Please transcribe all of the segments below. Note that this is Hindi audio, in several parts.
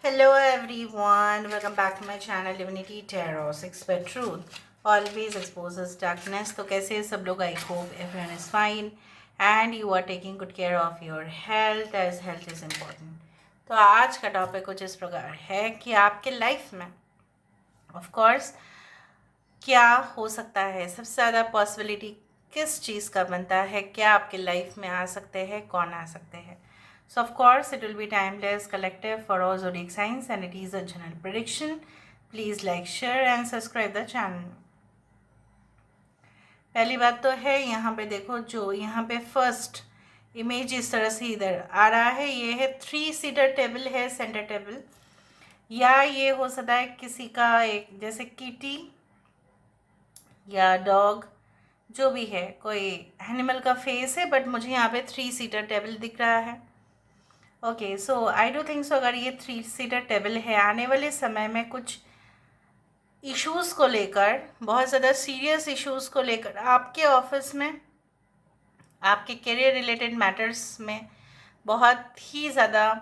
Hello everyone, welcome back to my channel Divinity Tarot 6 by Truth always exposes darkness. तो कैसे हैं सब लोग? I hope everyone is fine and you are taking good care of your health as health is important. तो आज का टॉपिक कुछ इस प्रकार है कि आपके लाइफ में ऑफ कोर्स क्या हो सकता है, सबसे ज़्यादा पॉसिबिलिटी किस चीज़ का बनता है, क्या आपके लाइफ में आ सकते हैं, कौन आ सकते हैं. So of course it will be timeless collective for all zodiac signs and it is a general prediction. Please like, share and subscribe the channel. पहली बात तो है यहाँ पे देखो, जो यहाँ पे फर्स्ट इमेज इस तरह से इधर आ रहा है, ये है 3 सीटर टेबल है, सेंटर टेबल. या ये हो सकता है किसी का एक जैसे किटी या डॉग, जो भी है, कोई एनिमल का फेस है, बट मुझे यहाँ पे 3 सीटर टेबल दिख रहा है. Okay, so I do think सो अगर ये 3 सीटर टेबल है, आने वाले समय में कुछ इश्यूज़ को लेकर, बहुत ज़्यादा सीरियस इश्यूज़ को लेकर आपके ऑफिस में, आपके करियर रिलेटेड मैटर्स में बहुत ही ज़्यादा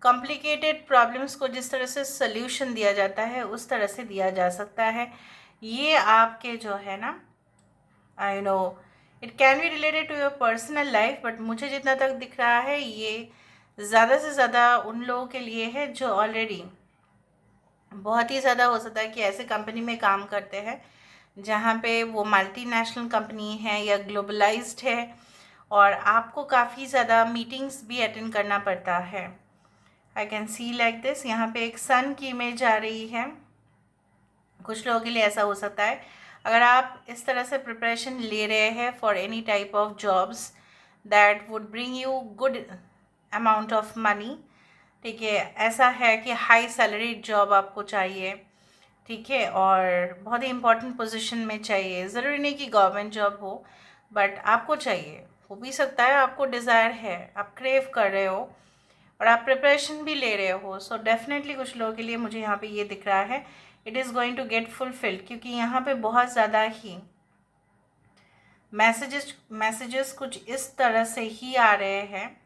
कॉम्प्लिकेटेड प्रॉब्लम्स को जिस तरह से सल्यूशन दिया जाता है उस तरह से दिया जा सकता है. ये आपके जो है ना, I know it can be related to your personal life, but मुझे जितना तक दिख रहा है ये ज़्यादा से ज़्यादा उन लोगों के लिए है जो ऑलरेडी, बहुत ही ज़्यादा हो सकता है कि ऐसे कंपनी में काम करते हैं जहाँ पे वो मल्टीनेशनल कंपनी है या ग्लोबलाइज्ड है और आपको काफ़ी ज़्यादा मीटिंग्स भी अटेंड करना पड़ता है. आई कैन सी लाइक दिस. यहाँ पे एक सन की इमेज आ रही है. कुछ लोगों के लिए ऐसा हो सकता है अगर आप इस तरह से प्रिपरेशन ले रहे हैं for any type of jobs that would bring you good amount of money. ठीक है, ऐसा है कि हाई सैलरी जॉब आपको चाहिए, ठीक है, और बहुत ही इम्पोर्टेंट पोजीशन में चाहिए. ज़रूरी नहीं कि गवर्नमेंट जॉब हो, बट आपको चाहिए. हो भी सकता है आपको डिज़ायर है, आप क्रेव कर रहे हो और आप प्रिपरेशन भी ले रहे हो. सो डेफिनेटली कुछ लोगों के लिए मुझे यहाँ पे ये दिख रहा है it is going to get fulfilled, क्योंकि यहाँ पे बहुत ज़्यादा ही मैसेजेस कुछ इस तरह से ही आ रहे हैं.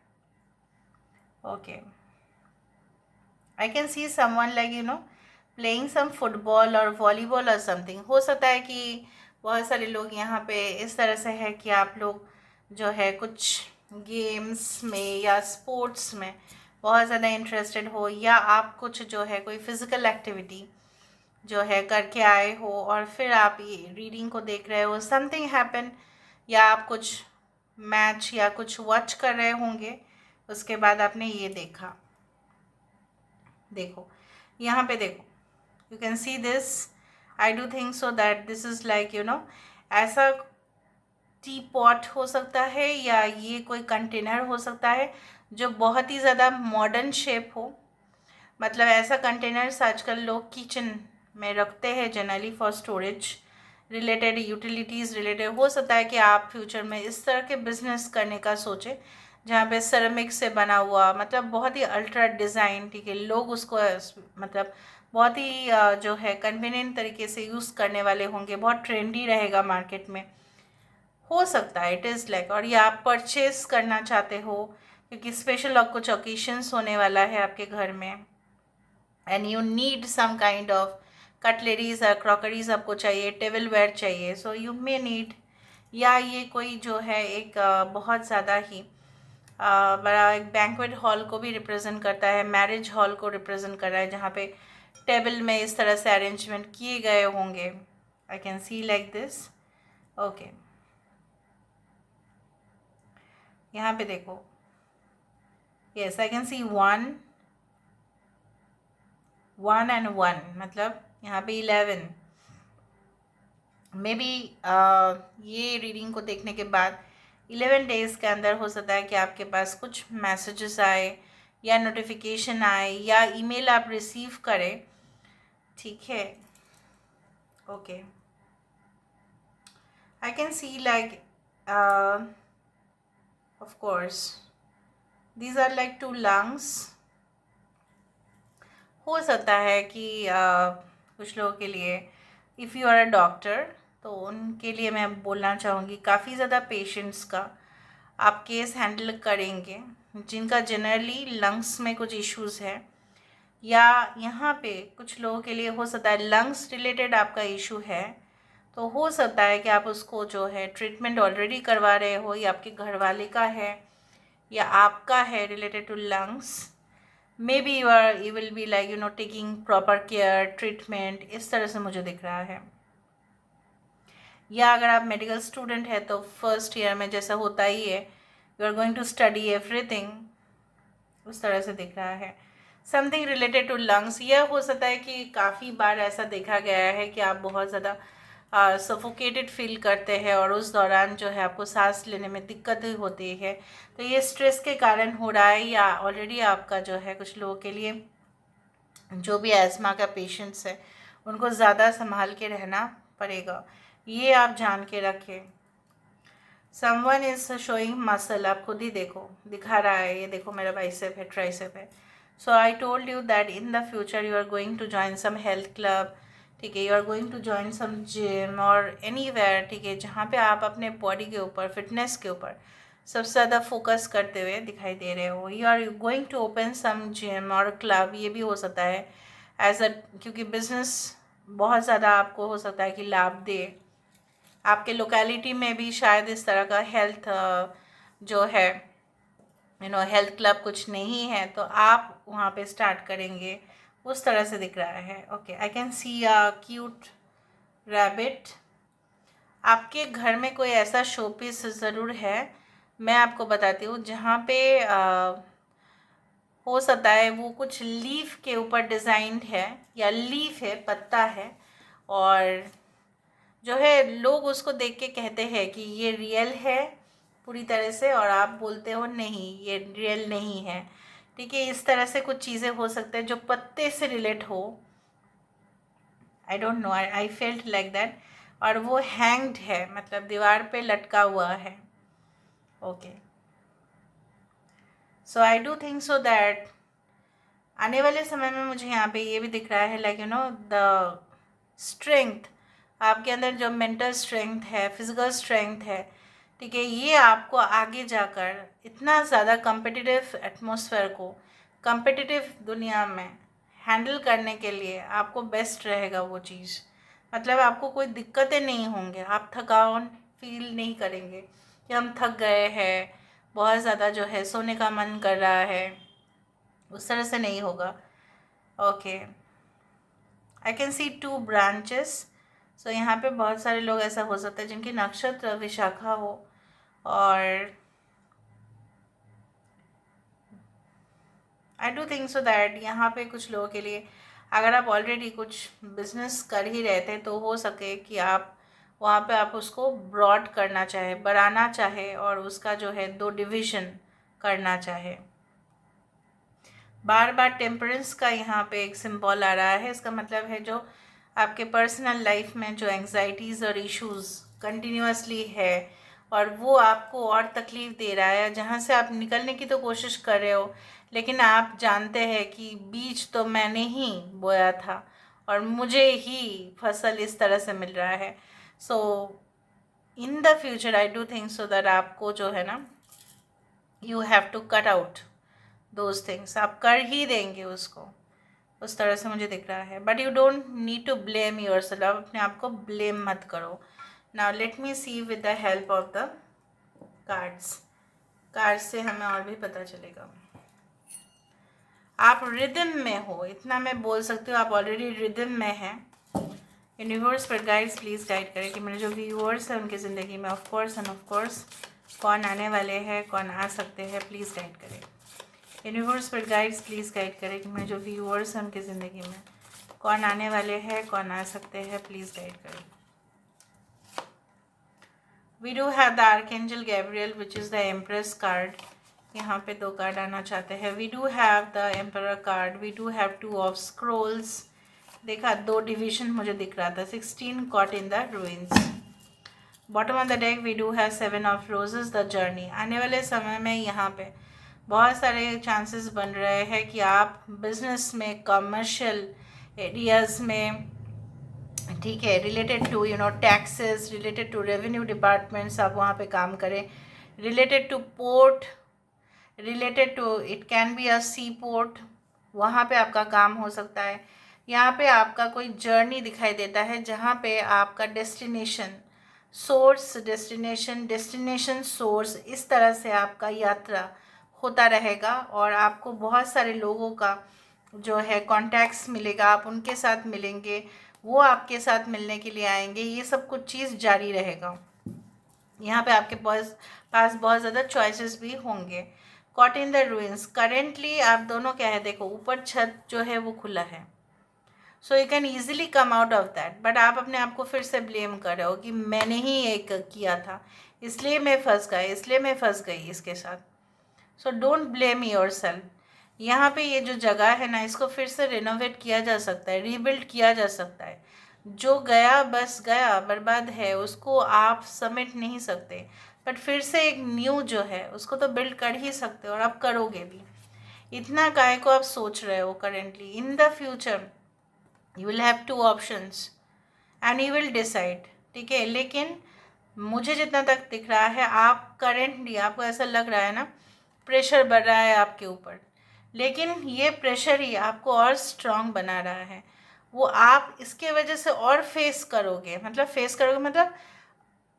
Okay, I can see someone like playing some football और वॉलीबॉल और समथिंग. हो सकता है कि बहुत सारे लोग यहाँ पे इस तरह से है कि आप लोग जो है कुछ गेम्स में या स्पोर्ट्स में बहुत ज़्यादा इंटरेस्टेड हो, या आप कुछ जो है कोई फिज़िकल एक्टिविटी जो है करके आए हो और फिर आप ये रीडिंग को देख रहे हो, समथिंग हैपन, या आप कुछ मैच या कुछ वॉच कर रहे होंगे, उसके बाद आपने ये देखा. देखो यहाँ पे देखो, you can see this. I do think so that this is like ऐसा टी पॉट हो सकता है या ये कोई कंटेनर हो सकता है जो बहुत ही ज़्यादा मॉडर्न शेप हो. मतलब ऐसा कंटेनर्स आजकल लोग किचन में रखते हैं generally for storage related, utilities related. हो सकता है कि आप फ्यूचर में इस तरह के बिजनेस करने का सोचें जहाँ पे सेरेमिक से बना हुआ, मतलब बहुत ही अल्ट्रा डिज़ाइन, ठीक है, लोग उसको मतलब बहुत ही जो है कन्वीनियंट तरीके से यूज़ करने वाले होंगे, बहुत ट्रेंडी रहेगा मार्केट में. हो सकता है इट इज़ लाइक, और ये आप परचेस करना चाहते हो क्योंकि स्पेशल कुछ ओकेशंस होने वाला है आपके घर में and you need some kind of cutleries और क्रॉकरीज आपको चाहिए, टेबल वेयर चाहिए. सो यू मे नीड, या ये कोई जो है एक बहुत ज़्यादा ही बड़ा एक बैंक्वेट हॉल को भी रिप्रेजेंट करता है, मैरिज हॉल को रिप्रेजेंट कर रहा है जहाँ पे टेबल में इस तरह से अरेंजमेंट किए गए होंगे. आई can see like this. Okay, यहाँ पे देखो, yes I can C 1 and 1, मतलब यहाँ पे 11. मे बी ये रीडिंग को देखने के बाद 11 डेज़ के अंदर हो सकता है कि आपके पास कुछ मैसेजेस आए या नोटिफिकेशन आए या ईमेल आप रिसीव करें, ठीक है. Okay, I can see like of course these are like 2 lungs. हो सकता है कि कुछ लोगों के लिए, if you are a doctor, तो उनके लिए मैं बोलना चाहूँगी काफ़ी ज़्यादा पेशेंट्स का आप केस हैंडल करेंगे जिनका जनरली लंग्स में कुछ इश्यूज़ है, या यहाँ पे कुछ लोगों के लिए हो सकता है लंग्स रिलेटेड आपका इशू है, तो हो सकता है कि आप उसको जो है ट्रीटमेंट ऑलरेडी करवा रहे हो, या आपके घर वाले का है या आपका है related to lungs. Maybe you will be like taking proper care treatment, इस तरह से मुझे दिख रहा है। या अगर आप मेडिकल स्टूडेंट है तो फर्स्ट ईयर में जैसा होता ही है, you are going to study everything, उस तरह से दिख रहा है। समथिंग रिलेटेड टू लंग्स, यह हो सकता है कि काफ़ी बार ऐसा देखा गया है कि आप बहुत ज़्यादा सफोकेटेड फील करते हैं और उस दौरान जो है आपको सांस लेने में दिक्कत होती है, तो ये स्ट्रेस के कारण हो रहा है, या ऑलरेडी आपका जो है कुछ लोगों के लिए जो भी एस्मा का पेशेंट्स है उनको ज़्यादा संभाल के रहना पड़ेगा, ये आप जान के रखें। समवन इज शोइंग मसल, आप खुद ही देखो, दिखा रहा है, ये देखो मेरा बाइसेप है, ट्राइसेप है। So I told you that in the future you are going to join some health club, ठीक है, you are going to join some gym और एनीवेयर, ठीक है, जहाँ पे आप अपने बॉडी के ऊपर, फिटनेस के ऊपर सबसे ज़्यादा फोकस करते हुए दिखाई दे रहे हो। You are going to open some gym और क्लब, ये भी हो सकता है एज अ, क्योंकि बिजनेस बहुत ज़्यादा आपको हो सकता है कि लाभ दे। आपके लोकेलिटी में भी शायद इस तरह का हेल्थ जो है हेल्थ क्लब कुछ नहीं है, तो आप वहाँ पे स्टार्ट करेंगे, उस तरह से दिख रहा है। Okay, I can C a cute rabbit. आपके घर में कोई ऐसा शो पीस ज़रूर है, मैं आपको बताती हूँ, जहाँ पे हो सकता है वो कुछ लीफ के ऊपर डिज़ाइंड है, या लीफ है, पत्ता है, और जो है लोग उसको देख के कहते हैं कि ये रियल है पूरी तरह से, और आप बोलते हो नहीं ये रियल नहीं है, ठीक है। इस तरह से कुछ चीज़ें हो सकते हैं जो पत्ते से रिलेट हो, I don't know, I felt like that. और वो हैंग्ड है, मतलब दीवार पे लटका हुआ है। Okay, so I do think so that आने वाले समय में मुझे यहाँ पे ये भी दिख रहा है, लाइक द स्ट्रेंथ, आपके अंदर जो मेंटल स्ट्रेंथ है, फिजिकल स्ट्रेंथ है, ठीक है, ये आपको आगे जाकर इतना ज़्यादा कम्पिटिटिव एटमॉस्फेयर को, कम्पिटिटिव दुनिया में हैंडल करने के लिए आपको बेस्ट रहेगा वो चीज़। मतलब आपको कोई दिक्कतें नहीं होंगे, आप थकान फील नहीं करेंगे कि हम थक गए हैं, बहुत ज़्यादा जो है सोने का मन कर रहा है, उस तरह से नहीं होगा। Okay, I can see 2 branches. So यहाँ पे बहुत सारे लोग ऐसा हो सकता है जिनकी नक्षत्र विशाखा हो, और आई डू थिंक सो दैट यहाँ पे कुछ लोगों के लिए, अगर आप ऑलरेडी कुछ बिजनेस कर ही रहे थे, तो हो सके कि आप वहाँ पे आप उसको ब्रॉड करना चाहे, बढ़ाना चाहे, और उसका जो है 2 डिवीज़न करना चाहे। बार बार टेम्परेंस का यहाँ पे एक सिंबल आ रहा है, इसका मतलब है जो आपके पर्सनल लाइफ में जो एंग्जाइटीज़ और इश्यूज़ कंटिन्यूसली है, और वो आपको और तकलीफ़ दे रहा है, जहाँ से आप निकलने की तो कोशिश कर रहे हो, लेकिन आप जानते हैं कि बीज तो मैंने ही बोया था और मुझे ही फसल इस तरह से मिल रहा है। So in the future I do think so that आपको जो है ना, you have to cut out those things, आप कर ही देंगे उसको, उस तरह से मुझे दिख रहा है। But you don't need to blame yourself, अपने आप को ब्लेम मत करो। Now let me see with the help of the cards, cards से हमें और भी पता चलेगा। आप रिदम में हो, इतना मैं बोल सकती हूँ, आप ऑलरेडी रिदम में हैं। यूनिवर्स पर गाइड्स प्लीज़ गाइड करें कि मेरे जो व्यूअर्स हैं उनकी ज़िंदगी में ऑफकोर्स एंड ऑफकोर्स कौन आने वाले हैं, कौन आ सकते हैं, प्लीज़ गाइड करें। यूनिवर्स पर गाइड्स प्लीज़ गाइड करें कि मेरे जो व्यूअर्स हैं उनकी ज़िंदगी में कौन आने वाले हैं, कौन आ सकते हैं, प्लीज़ गाइड करें। We do have the archangel Gabriel which is the empress card, यहाँ पे 2 कार्ड आना चाहते हैं। We do have the emperor card, we do have 2 of scrolls, देखा 2 डिवीजन मुझे दिख रहा था, 16 caught in the ruins. Bottom of the deck we do have 7 of roses, the journey. आने वाले समय में यहाँ पे बहुत सारे चांसेस बन रहे हैं कि आप बिजनेस में, कमर्शियल एरियाज़ में, ठीक है, related to taxes, related to revenue departments, आप वहाँ पे काम करें, related to port, related to, it can be a seaport, वहाँ पे आपका काम हो सकता है। यहाँ पे आपका कोई जर्नी दिखाई देता है जहाँ पे आपका डेस्टिनेशन सोर्स, डेस्टिनेशन सोर्स, इस तरह से आपका यात्रा होता रहेगा और आपको बहुत सारे लोगों का जो है कॉन्टैक्ट्स मिलेगा, आप उनके साथ मिलेंगे, वो आपके साथ मिलने के लिए आएंगे, ये सब कुछ चीज़ जारी रहेगा। यहाँ पे आपके पास बहुत ज़्यादा चॉइसेस भी होंगे। Cot in the ruins, currently आप दोनों क्या है, देखो ऊपर छत जो है वो खुला है, so you can easily come out of that, but आप अपने आप को फिर से ब्लेम कर रहे हो कि मैंने ही एक किया था, इसलिए मैं फंस गई इसके साथ। So don't blame your self. यहाँ पे ये जो जगह है ना, इसको फिर से रिनोवेट किया जा सकता है, रीबिल्ड किया जा सकता है। जो गया बस गया, बर्बाद है, उसको आप समेट नहीं सकते, बट फिर से एक न्यू जो है उसको तो बिल्ड कर ही सकते हो, और आप करोगे भी। इतना काय को आप सोच रहे हो currently, in the future you will have two options and you will decide, ठीक है। लेकिन मुझे जितना तक दिख रहा है, आप करेंटली आपको ऐसा लग रहा है ना, प्रेशर बढ़ रहा है आपके ऊपर, लेकिन ये प्रेशर ही आपको और स्ट्रांग बना रहा है। वो आप इसके वजह से और फेस करोगे मतलब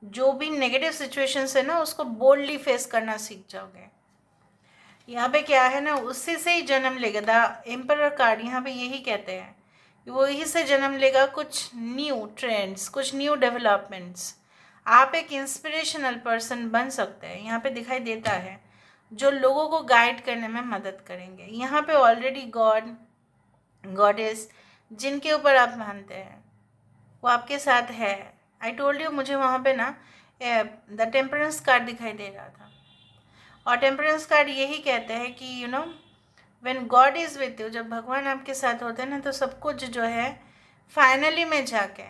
जो भी नेगेटिव सिचुएशंस है ना, उसको बोल्डली फेस करना सीख जाओगे। यहाँ पे क्या है ना, उसी से ही जन्म लेगा। द एम्परर कार्ड यहाँ पे यही कहते हैं, वो यही से जन्म लेगा कुछ न्यू ट्रेंड्स, कुछ न्यू डेवलपमेंट्स। आप एक इंस्पिरेशनल पर्सन बन सकते हैं, यहाँ पे दिखाई देता है, जो लोगों को गाइड करने में मदद करेंगे। यहाँ पे ऑलरेडी गॉडेस जिनके ऊपर आप मानते हैं वो आपके साथ है। आई टोल्ड यू, मुझे वहाँ पे ना द टेम्परेंस कार्ड दिखाई दे रहा था, और टेम्परेंस कार्ड यही कहते हैं कि you know when God is with you, जब भगवान आपके साथ होते हैं ना, तो सब कुछ जो है फाइनली में जाके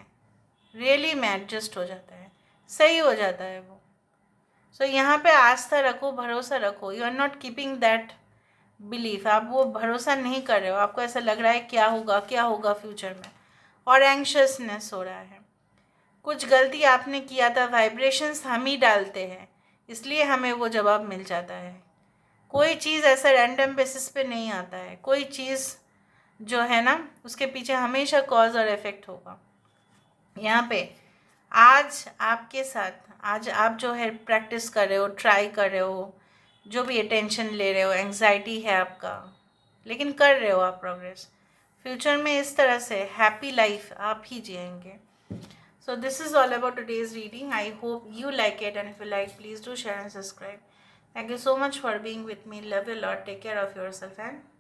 रियली में एडजस्ट हो जाता है, सही हो जाता है वो। सो यहाँ पे आस्था रखो, भरोसा रखो। You are not keeping that belief, आप वो भरोसा नहीं कर रहे हो, आपको ऐसा लग रहा है क्या होगा फ्यूचर में, और एंग्शियसनेस हो रहा है। कुछ गलती आपने किया था, वाइब्रेशंस हम ही डालते हैं, इसलिए हमें वो जवाब मिल जाता है। कोई चीज़ ऐसा रैंडम बेसिस पे नहीं आता है, कोई चीज़ जो है ना उसके पीछे हमेशा कॉज और इफेक्ट होगा। यहाँ पे आज आपके साथ, आज आप जो है प्रैक्टिस कर रहे हो, ट्राई कर रहे हो, जो भी अटेंशन ले रहे हो, एंग्जाइटी है आपका, लेकिन कर रहे हो आप प्रोग्रेस। फ्यूचर में इस तरह से हैप्पी लाइफ आप ही जिएंगे। So this is all about today's reading. I hope you like it, and if you like, please do share and subscribe. Thank you so much for being with me. Love you a lot. Take care of yourself and